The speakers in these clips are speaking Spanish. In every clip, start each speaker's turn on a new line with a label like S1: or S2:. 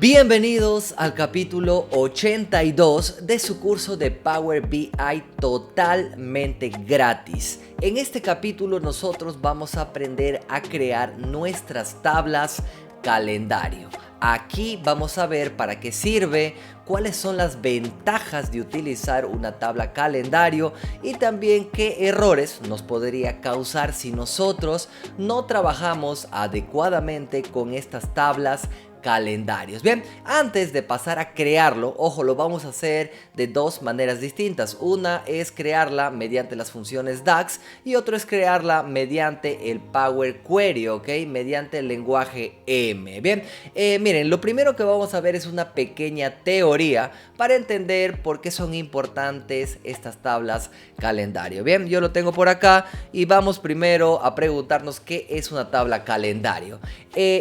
S1: Bienvenidos al capítulo 82 de su curso de Power BI totalmente gratis. En este capítulo nosotros vamos a aprender a crear nuestras tablas calendario. Aquí vamos a ver para qué sirve, cuáles son las ventajas de utilizar una tabla calendario y también qué errores nos podría causar si nosotros no trabajamos adecuadamente con estas tablas calendarios. Bien, antes de pasar a crearlo, ojo, lo vamos a hacer de dos maneras distintas. Una es crearla mediante las funciones DAX y otro es crearla mediante el Power Query, ¿ok? Mediante el lenguaje M. Bien, miren, lo primero que vamos a ver es una pequeña teoría para entender por qué son importantes estas tablas calendario. Bien, yo lo tengo por acá y vamos primero a preguntarnos qué es una tabla calendario.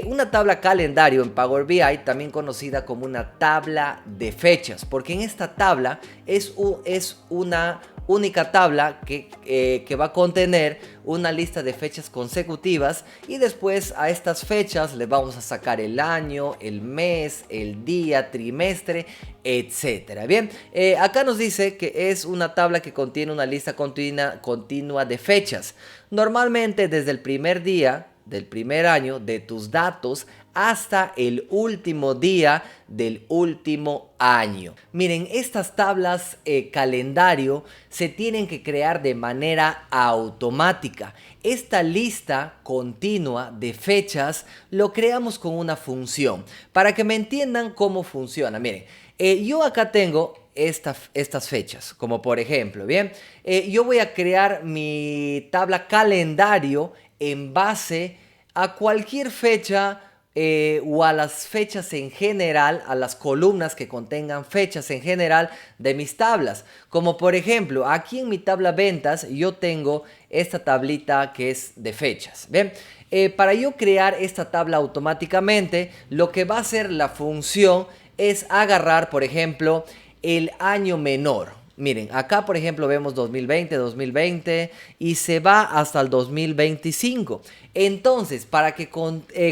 S1: Una tabla calendario en Power BI, también conocida como una tabla de fechas, porque en esta tabla es una única tabla que va a contener una lista de fechas consecutivas y después a estas fechas le vamos a sacar el año, el mes, el día, trimestre, etcétera. Bien, acá nos dice que es una tabla que contiene una lista continua de fechas. Normalmente desde el primer día del primer año de tus datos hasta el último día del último año. Miren, estas tablas calendario se tienen que crear de manera automática. Esta lista continua de fechas lo creamos con una función. Para que me entiendan cómo funciona, miren, yo acá tengo estas fechas, como por ejemplo, bien, yo voy a crear mi tabla calendario en base a cualquier fecha o a las fechas en general, a las columnas que contengan fechas en general de mis tablas. Como por ejemplo, aquí en mi tabla ventas yo tengo esta tablita que es de fechas. ¿Ven? Para yo crear esta tabla automáticamente, lo que va a hacer la función es agarrar, por ejemplo, el año menor. Miren, acá por ejemplo vemos 2020 y se va hasta el 2025. Entonces, para que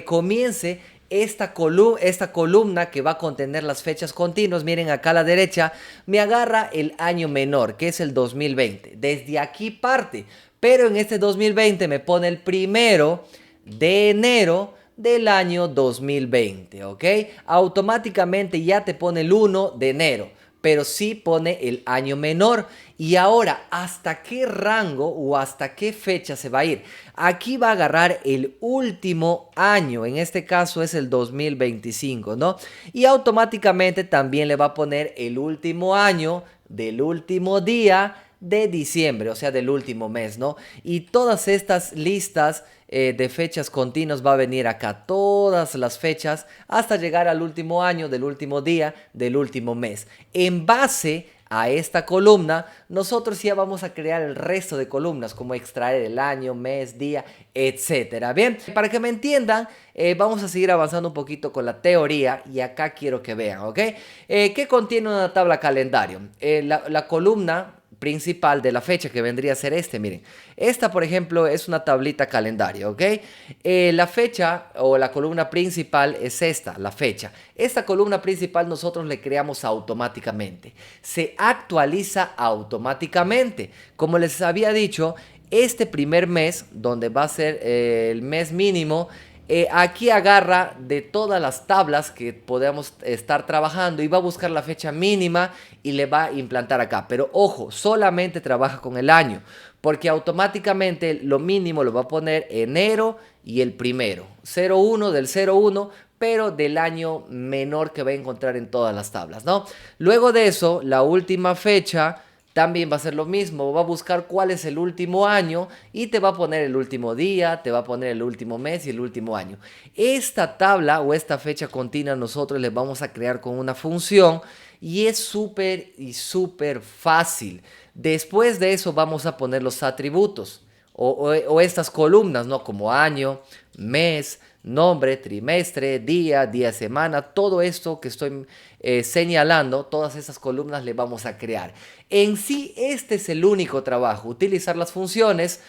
S1: comience esta columna que va a contener las fechas continuas, miren acá a la derecha, me agarra el año menor, que es el 2020. Desde aquí parte, pero en este 2020 me pone el 1 de enero del año 2020, ¿ok? Automáticamente ya te pone el 1 de enero. Pero sí pone el año menor. Y ahora, ¿hasta qué rango o hasta qué fecha se va a ir? Aquí va a agarrar el último año, en este caso es el 2025, ¿no? Y automáticamente también le va a poner el último año del último día de diciembre, o sea, del último mes, ¿no? Y todas estas listas de fechas continuas va a venir acá, todas las fechas hasta llegar al último año del último día del último mes. En base a esta columna, nosotros ya vamos a crear el resto de columnas, como extraer el año, mes, día, etcétera. Bien, para que me entiendan, vamos a seguir avanzando un poquito con la teoría y acá quiero que vean, ¿ok? ¿Qué contiene una tabla calendario? La columna principal de la fecha, que vendría a ser miren, esta por ejemplo es una tablita calendario, ¿ok? La fecha o la columna principal es la fecha. Esta columna principal nosotros le creamos automáticamente, se actualiza automáticamente. Como les había dicho, este primer mes, donde va a ser el mes mínimo, aquí agarra de todas las tablas que podemos estar trabajando y va a buscar la fecha mínima y le va a implantar acá. Pero ojo, solamente trabaja con el año, porque automáticamente lo mínimo lo va a poner enero y el primero, 01 del 01, pero del año menor que va a encontrar en todas las tablas, ¿no? Luego de eso, la última fecha también va a ser lo mismo, va a buscar cuál es el último año y te va a poner el último día, te va a poner el último mes y el último año. Esta tabla o esta fecha continua nosotros le vamos a crear con una función y es súper fácil. Después de eso vamos a poner los atributos o estas columnas, ¿no? Como año, mes, nombre, trimestre, día, semana, todo esto que estoy señalando, todas esas columnas le vamos a crear. En sí, este es el único trabajo, utilizar las funciones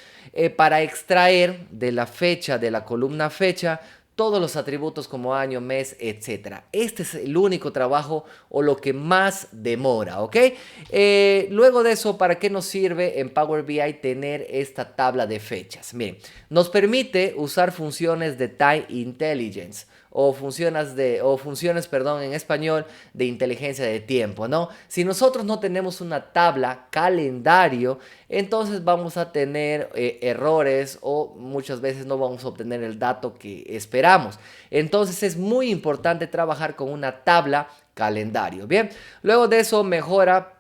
S1: para extraer de la fecha, de la columna fecha, todos los atributos como año, mes, etc. Este es el único trabajo o lo que más demora, ¿ok? Luego de eso, ¿para qué nos sirve en Power BI tener esta tabla de fechas? Miren, nos permite usar funciones de Time Intelligence o funciones, perdón, en español de inteligencia de tiempo, ¿no? Si nosotros no tenemos una tabla calendario, entonces vamos a tener errores o muchas veces no vamos a obtener el dato que esperamos. Entonces es muy importante trabajar con una tabla calendario. Bien, luego de eso mejora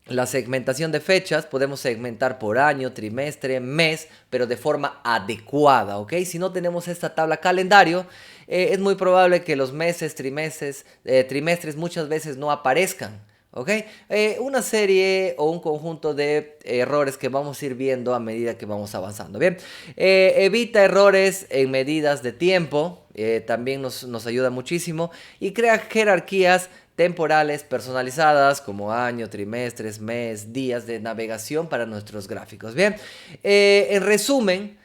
S1: la segmentación de fechas. Podemos segmentar por año, trimestre, mes, pero de forma adecuada, ¿ok? Si no tenemos esta tabla calendario, es muy probable que los meses, trimestres muchas veces no aparezcan, ¿ok? Una serie o un conjunto de errores que vamos a ir viendo a medida que vamos avanzando. Bien, evita errores en medidas de tiempo, también nos ayuda muchísimo y crea jerarquías temporales personalizadas como año, trimestres, mes, días de navegación para nuestros gráficos. Bien, en resumen,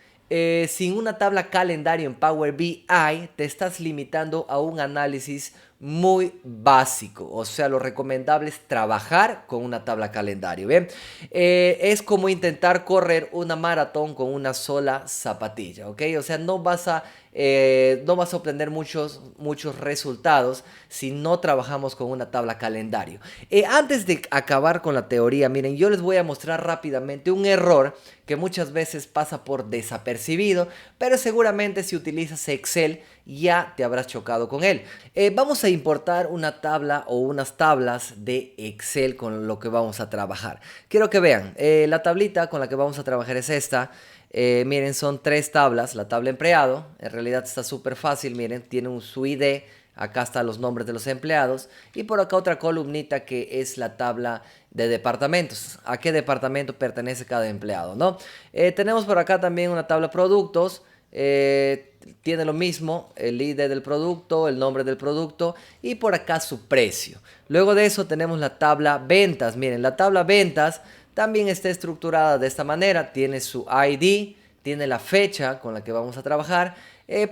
S1: sin una tabla calendario en Power BI te estás limitando a un análisis muy básico. O sea, lo recomendable es trabajar con una tabla calendario. Bien, es como intentar correr una maratón con una sola zapatilla, ¿ok? O sea, no vas a obtener muchos resultados si no trabajamos con una tabla calendario. Antes de acabar con la teoría, miren, yo les voy a mostrar rápidamente un error que muchas veces pasa por desapercibido, pero seguramente si utilizas Excel ya te habrás chocado con él. Vamos a importar una tabla o unas tablas de Excel con lo que vamos a trabajar. Quiero que vean, la tablita con la que vamos a trabajar es esta. Miren, son 3 tablas. La tabla empleado, en realidad está súper fácil. Miren, tiene su ID. Acá están los nombres de los empleados. Y por acá otra columnita que es la tabla de departamentos. ¿A qué departamento pertenece cada empleado, no? Tenemos por acá también una tabla productos. Tiene lo mismo, el ID del producto, el nombre del producto y por acá su precio. Luego de eso tenemos la tabla ventas. Miren, la tabla ventas también está estructurada de esta manera. Tiene su ID, tiene la fecha con la que vamos a trabajar.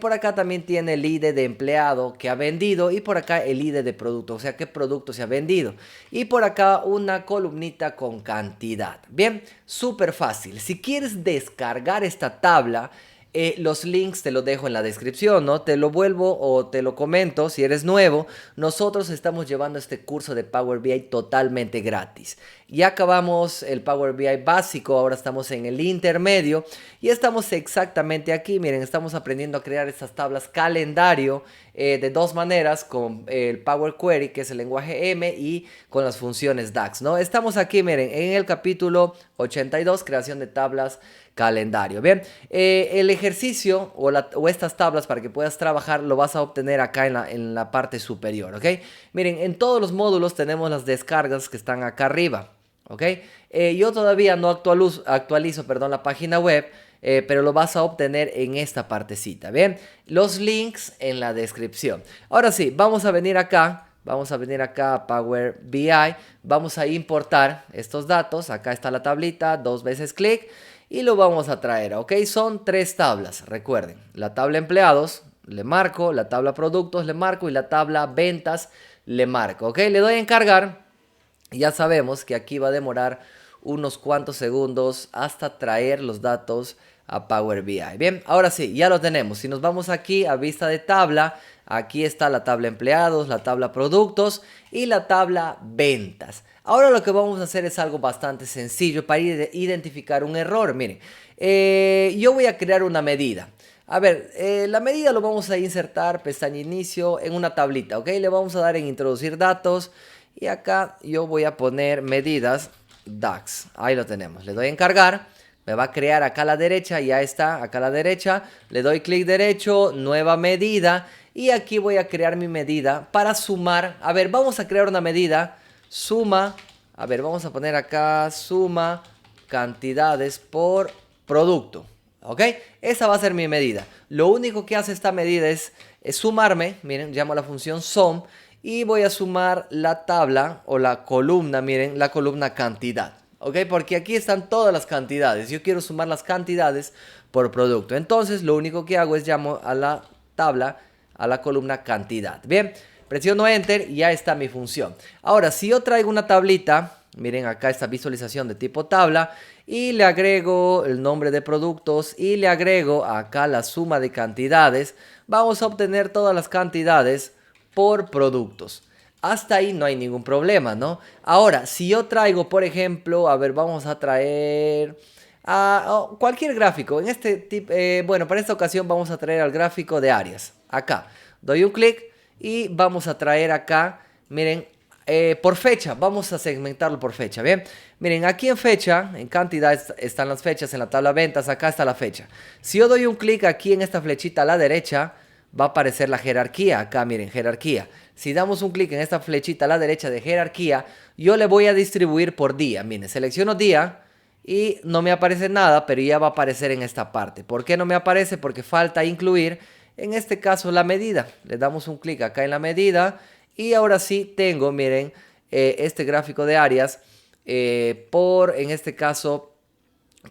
S1: Por acá también tiene el ID de empleado que ha vendido y por acá el ID de producto, o sea, qué producto se ha vendido. Y por acá una columnita con cantidad. Bien, súper fácil. Si quieres descargar esta tabla, los links te los dejo en la descripción, ¿no? Te lo vuelvo o te lo comento si eres nuevo. Nosotros estamos llevando este curso de Power BI totalmente gratis. Ya acabamos el Power BI básico, ahora estamos en el intermedio y estamos exactamente aquí. Miren, estamos aprendiendo a crear estas tablas calendario de 2 maneras, con el Power Query, que es el lenguaje M, y con las funciones DAX, ¿no? Estamos aquí, miren, en el capítulo 82, creación de tablas calendario. Bien, el ejercicio o estas tablas para que puedas trabajar lo vas a obtener acá en la parte superior, ¿ok? Miren, en todos los módulos tenemos las descargas que están acá arriba, ¿ok? Yo todavía no actualizo, la página web, pero lo vas a obtener en esta partecita, ¿bien? Los links en la descripción. Ahora sí, vamos a venir acá a Power BI, vamos a importar estos datos. Acá está la tablita, 2 veces clic y lo vamos a traer, ¿ok? Son 3 tablas, recuerden. La tabla empleados, le marco, la tabla productos, le marco y la tabla ventas, le marco, ¿ok? Le doy a encargar. Ya sabemos que aquí va a demorar unos cuantos segundos hasta traer los datos a Power BI. Bien, ahora sí, ya lo tenemos. Si nos vamos aquí a vista de tabla, aquí está la tabla empleados, la tabla productos y la tabla ventas. Ahora lo que vamos a hacer es algo bastante sencillo para identificar un error. Miren, yo voy a crear una medida. A ver, la medida lo vamos a insertar, pestaña inicio, en una tablita, ¿ok? Le vamos a dar en introducir datos y acá yo voy a poner medidas DAX. Ahí lo tenemos. Le doy a encargar. Me va a crear acá a la derecha, ya está, acá a la derecha. Le doy clic derecho, nueva medida. Y aquí voy a crear mi medida para sumar. A ver, vamos a crear una medida. Suma. A ver, vamos a poner acá suma cantidades por producto. ¿Ok? Esa va a ser mi medida. Lo único que hace esta medida es sumarme. Miren, llamo a la función sum. Y voy a sumar la tabla o la columna, miren, la columna cantidad. ¿Ok? Porque aquí están todas las cantidades. Yo quiero sumar las cantidades por producto. Entonces, lo único que hago es llamo a la tabla a la columna cantidad. Bien, presiono Enter y ya está mi función. Ahora, si yo traigo una tablita, miren acá esta visualización de tipo tabla, y le agrego el nombre de productos y le agrego acá la suma de cantidades, vamos a obtener todas las cantidades por productos. Hasta ahí no hay ningún problema, ¿no? Ahora, si yo traigo, por ejemplo, a ver, vamos a traer cualquier gráfico. En este tipo, bueno, para esta ocasión vamos a traer al gráfico de áreas. Acá, doy un clic y vamos a traer acá, miren, por fecha. Vamos a segmentarlo por fecha, ¿bien? Miren, aquí en fecha, en cantidad están las fechas, en la tabla ventas, acá está la fecha. Si yo doy un clic aquí en esta flechita a la derecha, va a aparecer la jerarquía. Acá, miren, jerarquía. Si damos un clic en esta flechita a la derecha de jerarquía, yo le voy a distribuir por día. Miren, selecciono día y no me aparece nada, pero ya va a aparecer en esta parte. ¿Por qué no me aparece? Porque falta incluir, en este caso, la medida. Le damos un clic acá en la medida y ahora sí tengo, miren, este gráfico de áreas en este caso,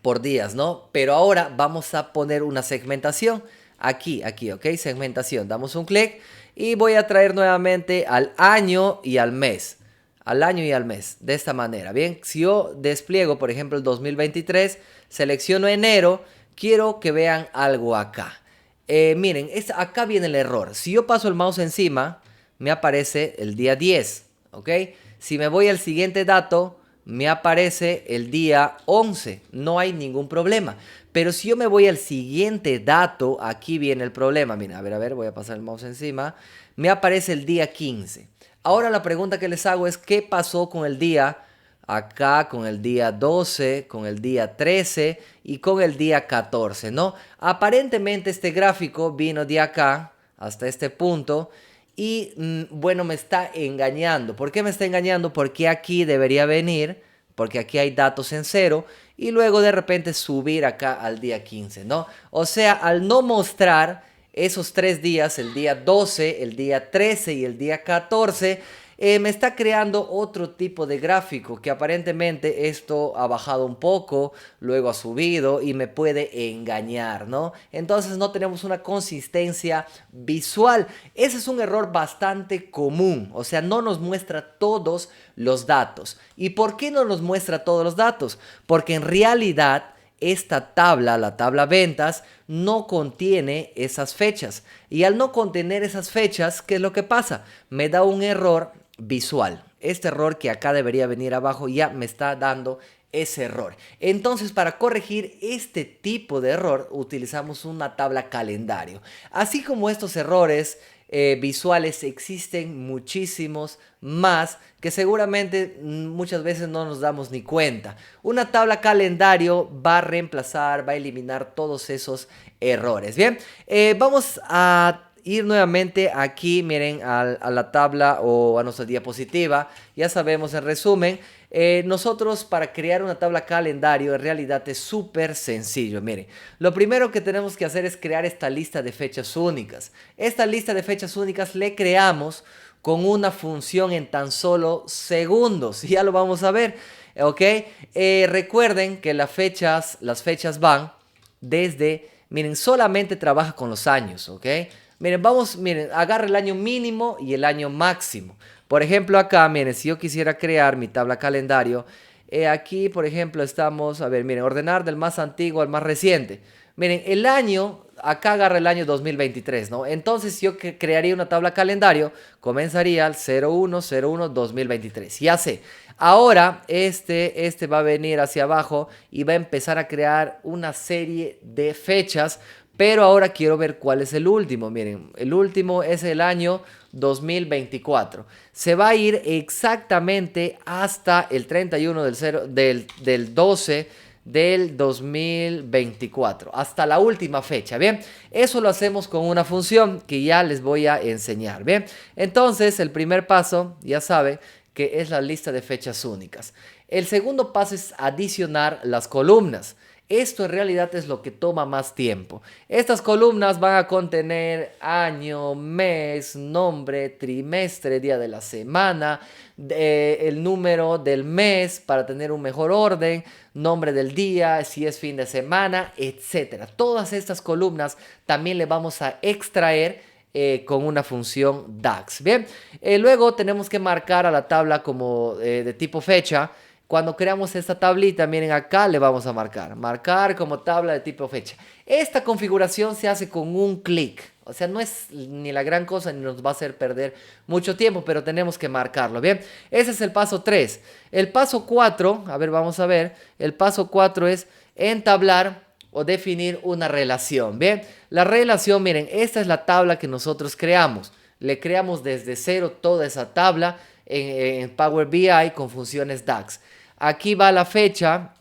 S1: por días, ¿no? Pero ahora vamos a poner una segmentación. Aquí, ¿ok? Segmentación. Damos un clic y voy a traer nuevamente al año y al mes. Al año y al mes. De esta manera. Bien, si yo despliego, por ejemplo, el 2023, selecciono enero, quiero que vean algo acá. Miren, acá viene el error. Si yo paso el mouse encima, me aparece el día 10, ¿ok? Si me voy al siguiente dato, me aparece el día 11. No hay ningún problema. Pero si yo me voy al siguiente dato, aquí viene el problema. Mira, a ver, voy a pasar el mouse encima. Me aparece el día 15. Ahora la pregunta que les hago es, ¿qué pasó con el día acá, con el día 12, con el día 13 y con el día 14, ¿no? Aparentemente este gráfico vino de acá hasta este punto y bueno, me está engañando. ¿Por qué me está engañando? Porque aquí debería venir, porque aquí hay datos en cero y luego de repente subir acá al día 15, ¿no? O sea, al no mostrar esos 3 días, el día 12, el día 13 y el día 14, me está creando otro tipo de gráfico que aparentemente esto ha bajado un poco, luego ha subido y me puede engañar, ¿no? Entonces no tenemos una consistencia visual. Ese es un error bastante común, o sea, no nos muestra todos los datos. ¿Y por qué no nos muestra todos los datos? Porque en realidad esta tabla, la tabla ventas, no contiene esas fechas. Y al no contener esas fechas, ¿qué es lo que pasa? Me da un error visual. Este error que acá debería venir abajo ya me está dando ese error. Entonces, para corregir este tipo de error, utilizamos una tabla calendario. Así como estos errores visuales, existen muchísimos más que seguramente muchas veces no nos damos ni cuenta. Una tabla calendario va a reemplazar, va a eliminar todos esos errores. Bien, vamos a ir nuevamente aquí, miren, a la tabla o a nuestra diapositiva. Ya sabemos, en resumen, nosotros para crear una tabla calendario en realidad es súper sencillo. Miren, lo primero que tenemos que hacer es crear esta lista de fechas únicas. Esta lista de fechas únicas le creamos con una función en tan solo segundos. Ya lo vamos a ver, ¿ok? Recuerden que las fechas van desde, miren, solamente trabaja con los años, ¿ok? Miren, agarra el año mínimo y el año máximo. Por ejemplo, acá, miren, si yo quisiera crear mi tabla calendario, aquí, por ejemplo, estamos, a ver, miren, ordenar del más antiguo al más reciente. Miren, el año, acá agarra el año 2023, ¿no? Entonces, si yo crearía una tabla calendario, comenzaría al 01/01/2023. Ya sé. Ahora, este va a venir hacia abajo y va a empezar a crear una serie de fechas. Pero ahora quiero ver cuál es el último. Miren, el último es el año 2024. Se va a ir exactamente hasta el 31 del 12 del 2024. Hasta la última fecha, ¿bien? Eso lo hacemos con una función que ya les voy a enseñar, ¿bien? Entonces, el primer paso, ya sabe, que es la lista de fechas únicas. El segundo paso es adicionar las columnas. Esto en realidad es lo que toma más tiempo. Estas columnas van a contener año, mes, nombre, trimestre, día de la semana, el número del mes para tener un mejor orden, nombre del día, si es fin de semana, etc. Todas estas columnas también le vamos a extraer con una función DAX. Bien, luego tenemos que marcar a la tabla como de tipo fecha. Cuando creamos esta tablita, miren acá le vamos a marcar como tabla de tipo fecha. Esta configuración se hace con un clic. O sea, no es ni la gran cosa ni nos va a hacer perder mucho tiempo, pero tenemos que marcarlo. Bien, ese es el paso 3. El paso 4, a ver, vamos a ver. El paso 4 es entablar o definir una relación. Bien, la relación, miren, esta es la tabla que nosotros creamos. Le creamos desde cero toda esa tabla en Power BI con funciones DAX. Aquí va la fecha.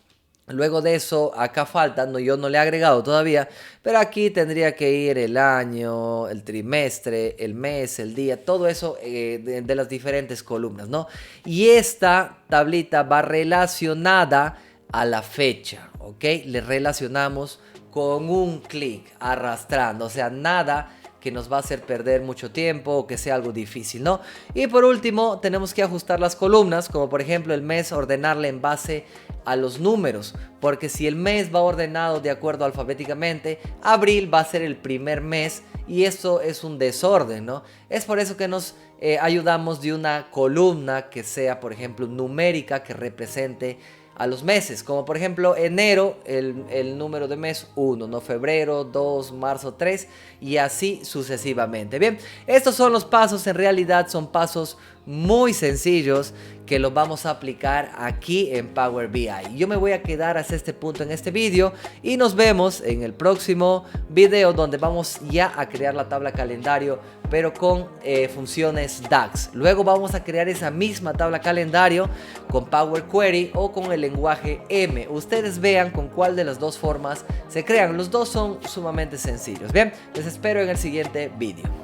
S1: Luego de eso, acá falta, yo no le he agregado todavía, pero aquí tendría que ir el año, el trimestre, el mes, el día, todo eso de las diferentes columnas, ¿no? Y esta tablita va relacionada a la fecha, ¿ok? Le relacionamos con un clic, arrastrando, o sea, nada que nos va a hacer perder mucho tiempo o que sea algo difícil, ¿no? Y por último, tenemos que ajustar las columnas, como por ejemplo el mes, ordenarle en base a los números, porque si el mes va ordenado de acuerdo alfabéticamente, abril va a ser el primer mes y eso es un desorden, ¿no? Es por eso que nos ayudamos de una columna que sea, por ejemplo, numérica, que represente a los meses, como por ejemplo enero, el número de mes 1, ¿no? Febrero 2, marzo 3 y así sucesivamente. Bien, estos son los pasos, en realidad son pasos muy sencillos que los vamos a aplicar aquí en Power BI. Yo me voy a quedar hasta este punto en este vídeo y nos vemos en el próximo video donde vamos ya a crear la tabla calendario pero con funciones DAX. Luego vamos a crear esa misma tabla calendario con Power Query o con el lenguaje M. Ustedes vean con cuál de las dos formas se crean. Los dos son sumamente sencillos. Bien, les espero en el siguiente vídeo.